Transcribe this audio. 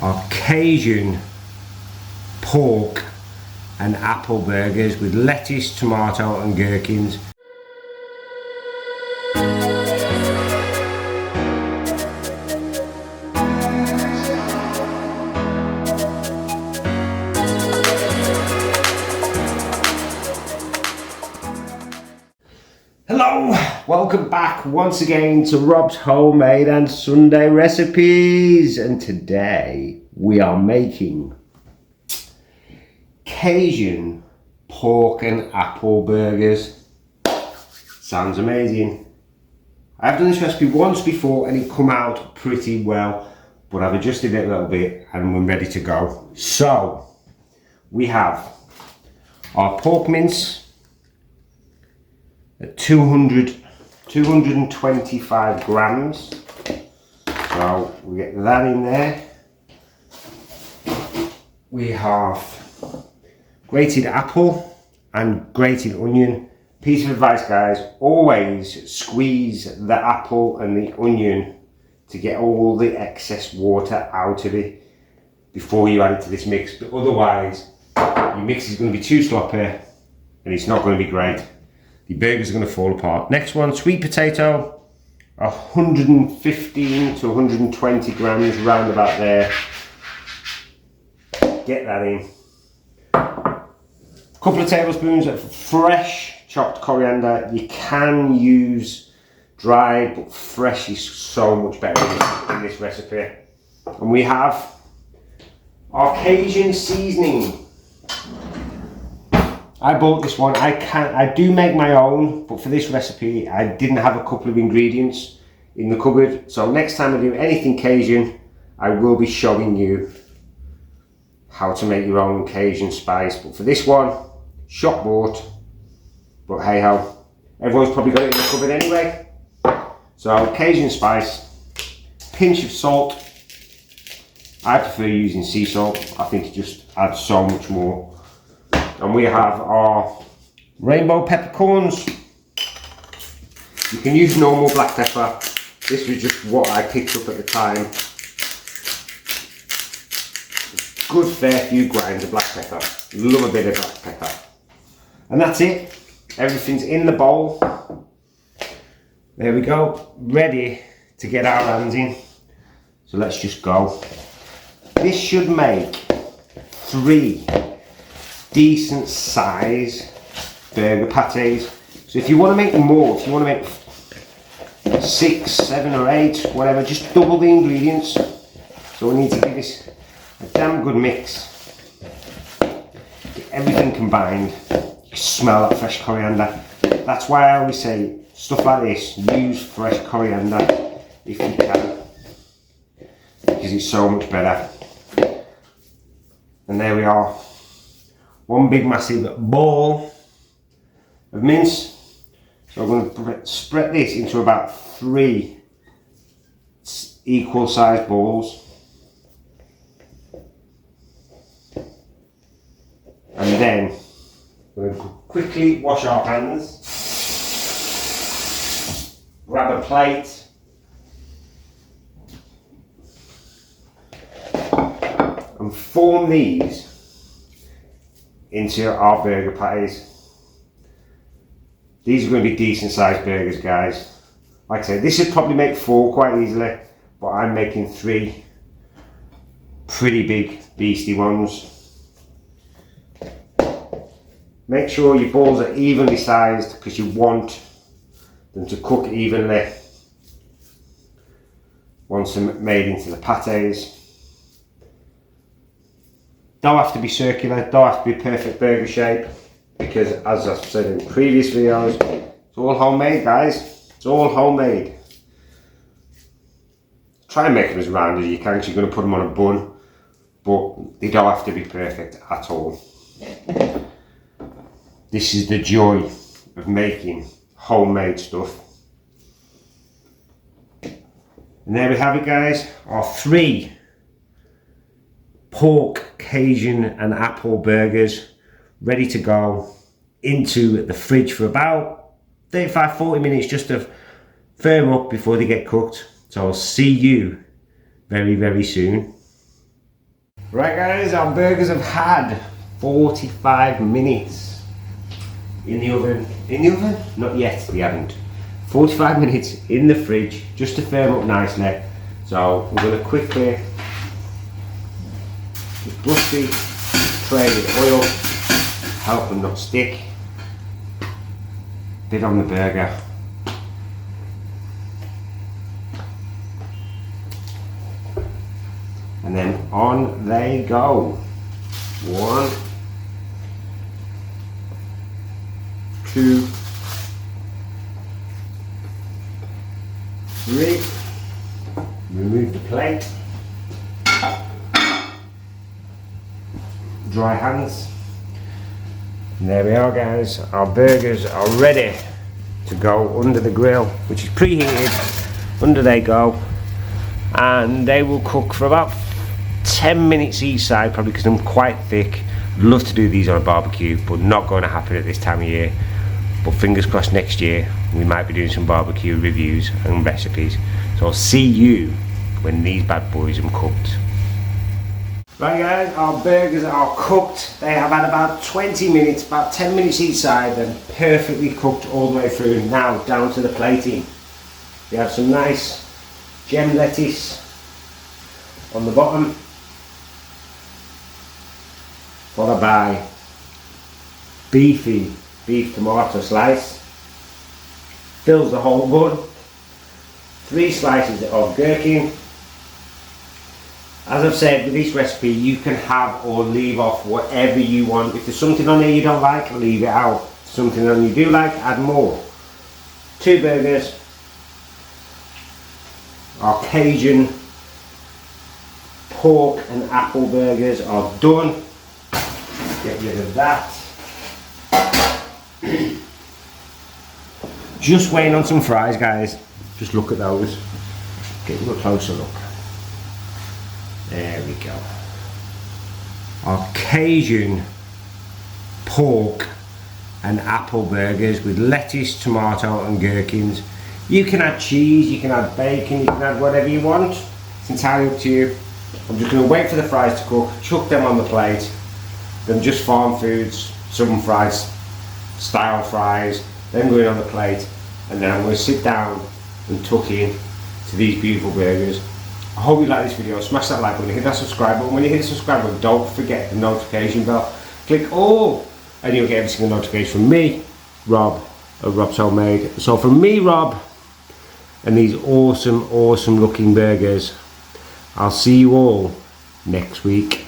our Cajun pork and apple burgers with lettuce, tomato and gherkins. Hello, welcome back once again to Rob's Homemade and Sunday Recipes, and today we are making Cajun pork and apple burgers. Sounds amazing. I've done this recipe once before and it come out pretty well, but I've adjusted it a little bit and we're ready to go. So we have our pork mince at 225 grams. So we get that in there. We have grated apple and grated onion. Piece of advice, guys, always squeeze the apple and the onion to get all the excess water out of it before you add it to this mix, but otherwise your mix is going to be too sloppy and it's not going to be great. The burgers are going to fall apart. Next one, sweet potato, 115 to 120 grams, round about there. Get that in. A couple of tablespoons of fresh chopped coriander. You can use dried, but fresh is so much better in this recipe. And we have our Cajun seasoning. I bought this one. I do make my own, but for this recipe I didn't have a couple of ingredients in the cupboard. So next time I do anything Cajun, I will be showing you how to make your own Cajun spice. But for this one, shop bought, but hey ho, everyone's probably got it in the cupboard anyway. So Cajun spice, pinch of salt. I prefer using sea salt. I think it just adds so much more. And we have our rainbow peppercorns. You can use normal black pepper. This was just what I picked up at the time. Good fair few grinds of black pepper. Love a bit of black pepper. And that's it. Everything's in the bowl. There we go. Ready to get our hands in. So let's just go. This should make 3 decent size burger patties. So if you want to make more, if you want to make 6, 7 or 8, whatever, just double the ingredients. So we need to give this a damn good mix. Get everything combined. You smell that fresh coriander. That's why I always say stuff like this, use fresh coriander if you can, because it's so much better. And there we are. One big massive ball of mince. So I'm going to spread this into about 3 equal sized balls. And then we're going to quickly wash our hands. Grab a plate. And form these into our burger patties. These are going to be decent sized burgers, guys. Like I said, this would probably make 4 quite easily, but I'm making 3 pretty big beastie ones. Make sure your balls are evenly sized because you want them to cook evenly once they're made into the patties. Don't have to be circular, don't have to be perfect burger shape, because as I've said in previous videos, it's all homemade, guys. It's all homemade. Try and make them as round as you can, because you're going to put them on a bun, but they don't have to be perfect at all. This is the joy of making homemade stuff. And there we have it, guys, our 3 pork, Cajun and apple burgers ready to go into the fridge for about 35-40 minutes just to firm up before they get cooked. So I'll see you very, very soon. Right guys, our burgers have had 45 minutes in the oven. In the oven? Not yet, they haven't. 45 minutes in the fridge just to firm up nicely. So we're going to quickly just brush the tray with oil, help them not stick. Bit on the burger. And then on they go. 1, 2, 3. Remove the plate. Dry hands. And there we are guys. Our burgers are ready to go under the grill, which is preheated. Under they go. And they will cook for about 10 minutes each side, probably because I'm quite thick. Love to do these on a barbecue, but not going to happen at this time of year. But fingers crossed next year we might be doing some barbecue reviews and recipes. So I'll see you when these bad boys are cooked. Right guys, our burgers are cooked. They have had about 20 minutes, about 10 minutes each side, and perfectly cooked all the way through. Now down to the plating. We have some nice gem lettuce on the bottom, followed by beefy beef tomato slice, fills the whole bun, 3 slices of gherkin. As I've said with this recipe, you can have or leave off whatever you want. If there's something on there you don't like, leave it out. Something on you do like, add more. 2 burgers, our Cajun pork and apple burgers are done. Get rid of that. Just waiting on some fries guys. Just look at those. Get a closer look. There we go. Our Cajun pork and apple burgers with lettuce, tomato and gherkins. You can add cheese, you can add bacon, you can add whatever you want. It's entirely up to you. I'm just going to wait for the fries to cook, chuck them on the plate. Then just farm foods, southern fries, style fries, then going on the plate. And then I'm going to sit down and tuck in to these beautiful burgers. I hope you like this video. Smash that like button, hit that subscribe button. When you hit the subscribe button, don't forget the notification bell. Click all and you'll get every single notification from me, Rob, of Rob's Homemade. So from me, Rob, and these awesome looking burgers, I'll see you all next week.